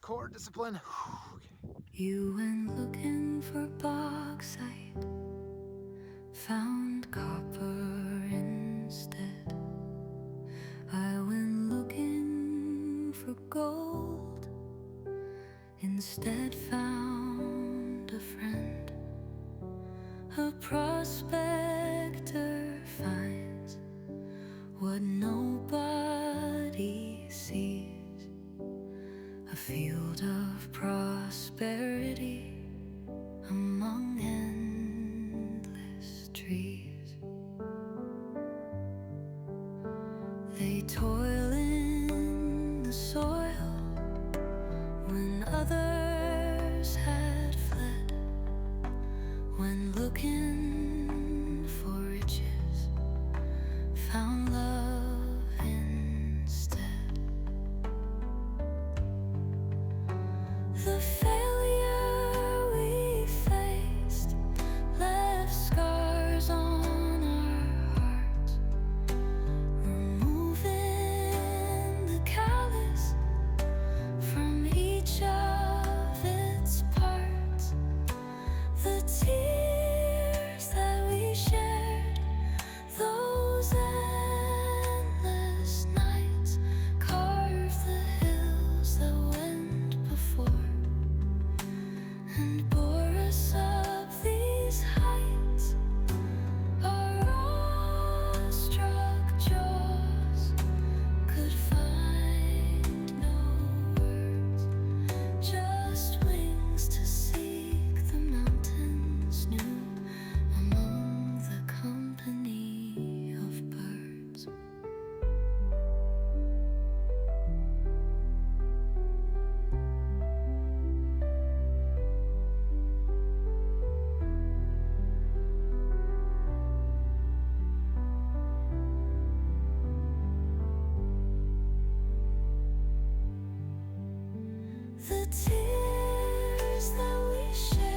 core discipline. Okay. You went looking for bauxite, found copper instead. I went looking for gold, instead found a friend. A prospector finds what nobody sees, a field of prosperity among endless trees. They toil in the soil when others had fled, when looking for riches found love instead. The failure we faced left scars on our hearts, removing the callous from each of its parts. The tears that we shared, those endless nights, carved the hills that went before and bore us up these heights. Our awestruck jaws could find no words, just wings to seek the mountains new among the company of birds. The tears that we shared,